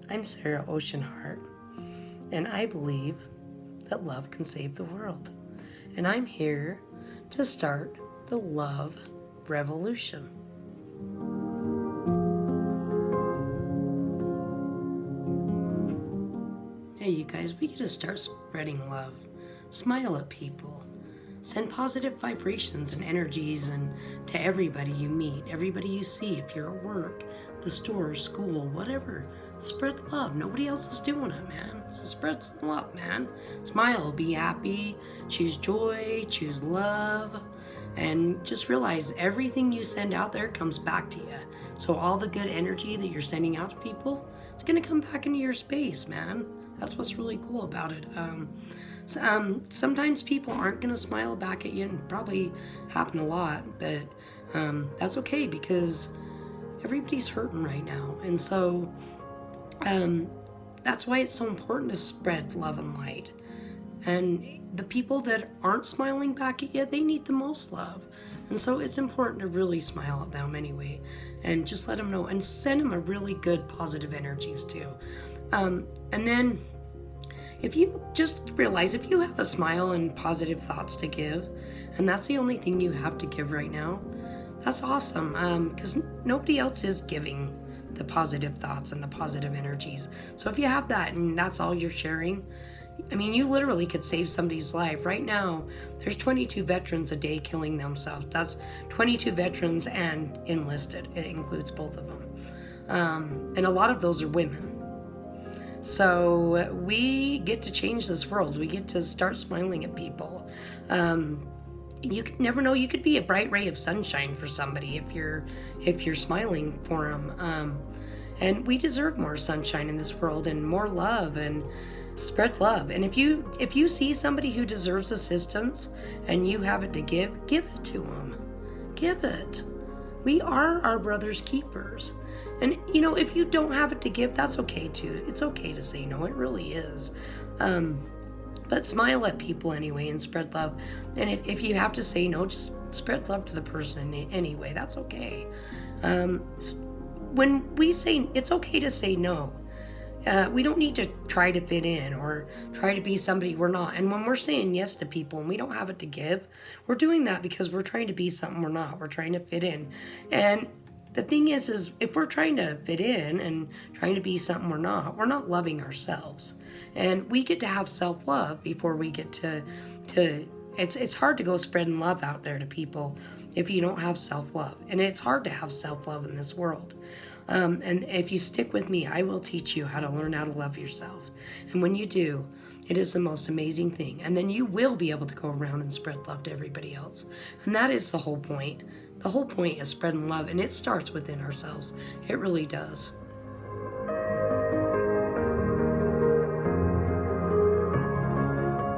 I'm Sarah Ocean Hart, and I believe that love can save the world. And I'm here to start the love revolution. Hey, you guys, we get to start spreading love. Smile at people. Send positive vibrations and energies to everybody you meet, everybody you see. If you're at work, the store, school, whatever, spread love. Nobody else is doing it, man. So spread some love, man. Smile, be happy, choose joy, choose love, and just realize everything you send out there comes back to you. So all the good energy that you're sending out to people, it's gonna come back into your space, man. That's what's really cool about it. Sometimes people aren't going to smile back at you, and probably happen a lot, but that's okay because everybody's hurting right now. And so that's why it's so important to spread love and light. And the people that aren't smiling back at you, they need the most love. And so it's important to really smile at them anyway, and just let them know, and send them a really good positive energies too. And then if you just realize, if you have a smile and positive thoughts to give, and that's the only thing you have to give right now, that's awesome, because nobody else is giving the positive thoughts and the positive energies. So if you have that and that's all you're sharing, I mean, you literally could save somebody's life. Right now, there's 22 veterans a day killing themselves. That's 22 veterans and enlisted. It includes both of them. And a lot of those are women. So we get to change this world. We get to start smiling at people. You never know. You could be a bright ray of sunshine for somebody if you're smiling for them. And we deserve more sunshine in this world and more love, and spread love. And if you see somebody who deserves assistance and you have it to give it to them. Give it. We are our brother's keepers. And, if you don't have it to give, that's okay too. It's okay to say no. It really is. But smile at people anyway and spread love. And if you have to say no, just spread love to the person anyway. That's okay. When we say it's okay to say no, we don't need to try to fit in or try to be somebody we're not. And when we're saying yes to people and we don't have it to give, we're doing that because we're trying to be something we're not. We're trying to fit in. And the thing is if we're trying to fit in and trying to be something we're not loving ourselves. And we get to have self-love before we get to it's hard to go spreading love out there to people if you don't have self-love. And it's hard to have self-love in this world. And if you stick with me, I will teach you how to learn how to love yourself. And when you do, it is the most amazing thing. And then you will be able to go around and spread love to everybody else. And that is the whole point. The whole point is spreading love, and it starts within ourselves. It really does.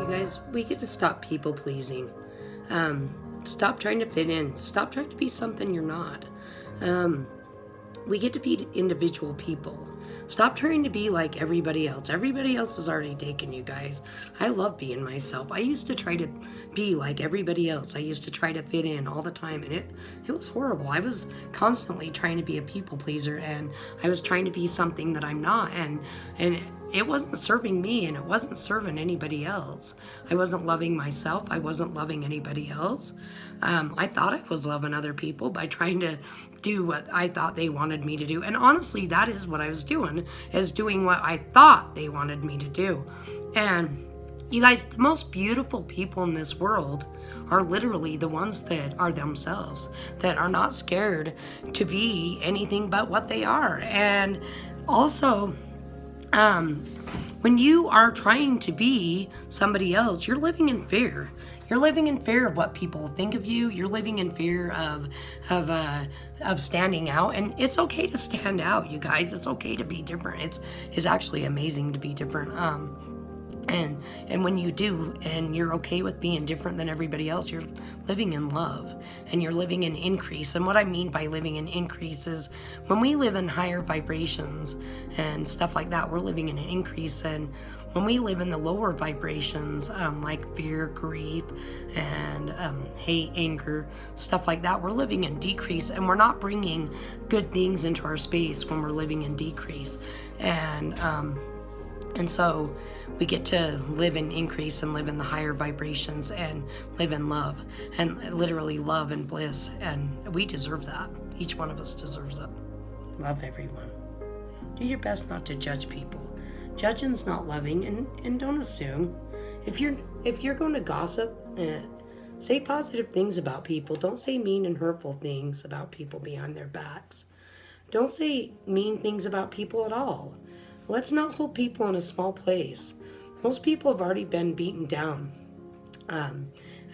You guys, we get to stop people pleasing. Stop trying to fit in. Stop trying to be something you're not. We get to be individual people. Stop trying to be like everybody else. Everybody else is already taken, you guys. I love being myself. I used to try to be like everybody else. I used to try to fit in all the time, and it was horrible. I was constantly trying to be a people pleaser, and I was trying to be something that I'm not, and it wasn't serving me, and it wasn't serving anybody else. I wasn't loving myself. I wasn't loving anybody else. I thought I was loving other people by trying to do what I thought they wanted me to do. And honestly, that is what I was doing, is doing what I thought they wanted me to do. And you guys, the most beautiful people in this world are literally the ones that are themselves, that are not scared to be anything but what they are. And also, when you are trying to be somebody else, you're living in fear. You're living in fear of what people think of you. You're living in fear of standing out. And it's okay to stand out, you guys. It's okay to be different. It's actually amazing to be different. And when you do, and you're okay with being different than everybody else, you're living in love, and you're living in increase. And what I mean by living in increase is when we live in higher vibrations and stuff like that, we're living in an increase. And when we live in the lower vibrations, like fear, grief, and hate, anger, stuff like that, we're living in decrease, and we're not bringing good things into our space when we're living in decrease. And so we get to live in increase and live in the higher vibrations and live in love, and literally love and bliss. And we deserve that. Each one of us deserves it. Love everyone. Do your best not to judge people. Judging's not loving, and don't assume. If you're going to gossip, say positive things about people. Don't say mean and hurtful things about people behind their backs. Don't say mean things about people at all. Let's not hold people in a small place. Most people have already been beaten down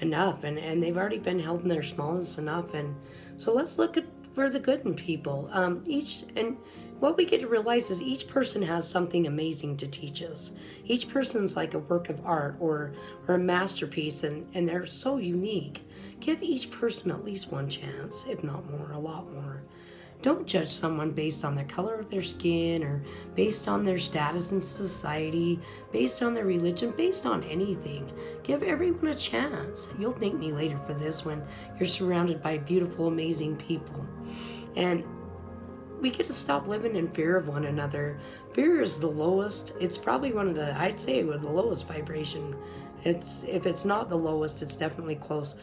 enough, and they've already been held in their smallness enough. And so let's look for the good in people. And what we get to realize is each person has something amazing to teach us. Each person's like a work of art or a masterpiece, and they're so unique. Give each person at least one chance, if not more, a lot more. Don't judge someone based on the color of their skin or based on their status in society, based on their religion, based on anything. Give everyone a chance. You'll thank me later for this when you're surrounded by beautiful, amazing people. And we get to stop living in fear of one another. Fear is the lowest. It's probably one of the, I'd say, with the lowest vibration. If it's not the lowest, it's definitely close.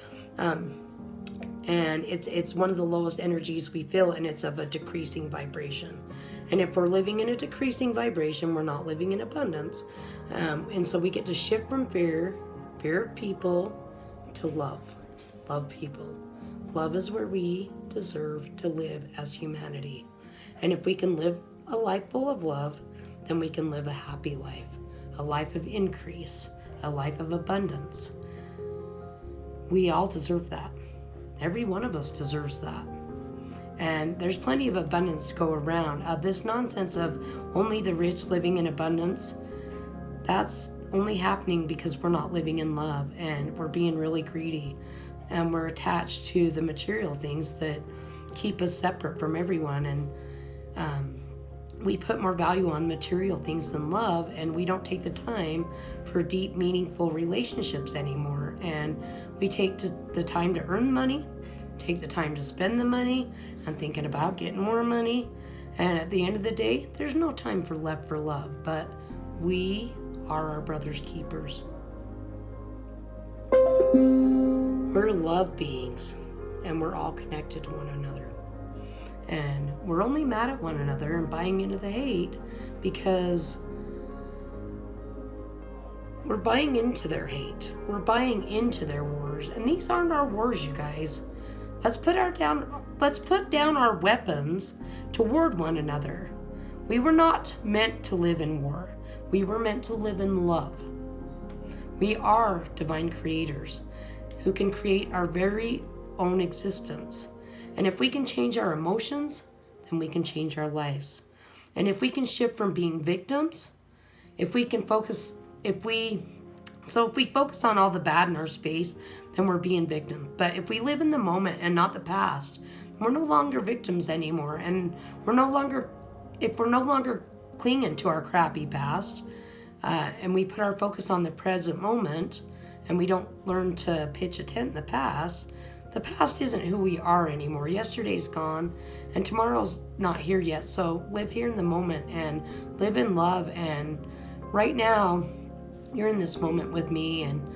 And it's one of the lowest energies we feel, and it's of a decreasing vibration. And if we're living in a decreasing vibration, we're not living in abundance. And so we get to shift from fear of people, to love people. Love is where we deserve to live as humanity. And if we can live a life full of love, then we can live a happy life, a life of increase, a life of abundance. We all deserve that. Every one of us deserves that. And there's plenty of abundance to go around. This nonsense of only the rich living in abundance, that's only happening because we're not living in love, and we're being really greedy, and we're attached to the material things that keep us separate from everyone. And we put more value on material things than love, and we don't take the time for deep, meaningful relationships anymore. And we take the time to earn money, take the time to spend the money, and thinking about getting more money. And at the end of the day, there's no time left for love, but we are our brother's keepers. We're love beings, and we're all connected to one another. And we're only mad at one another and buying into the hate because we're buying into their hate. We're buying into their wars. And these aren't our wars, you guys. Let's put down our weapons toward one another. We were not meant to live in war. We were meant to live in love. We are divine creators who can create our very own existence. And if we can change our emotions, then we can change our lives. And if we can shift from being victims, if we focus on all the bad in our space, then we're being victims. But if we live in the moment and not the past, we're no longer victims anymore. And if we're no longer clinging to our crappy past, and we put our focus on the present moment, and we don't learn to pitch a tent in the past isn't who we are anymore. Yesterday's gone, and tomorrow's not here yet. So live here in the moment and live in love. And right now, you're in this moment with me, and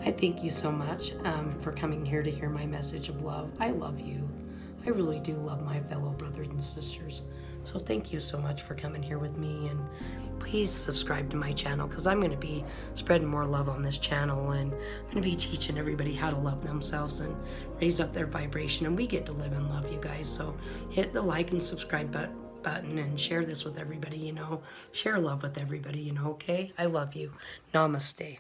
I thank you so much for coming here to hear my message of love. I love you. I really do love my fellow brothers and sisters. So thank you so much for coming here with me, and please subscribe to my channel, because I'm going to be spreading more love on this channel, and I'm going to be teaching everybody how to love themselves and raise up their vibration, and we get to live in love, you guys. So hit the like and subscribe button and share this with everybody you know. Share love with everybody you know, okay? I love you. Namaste.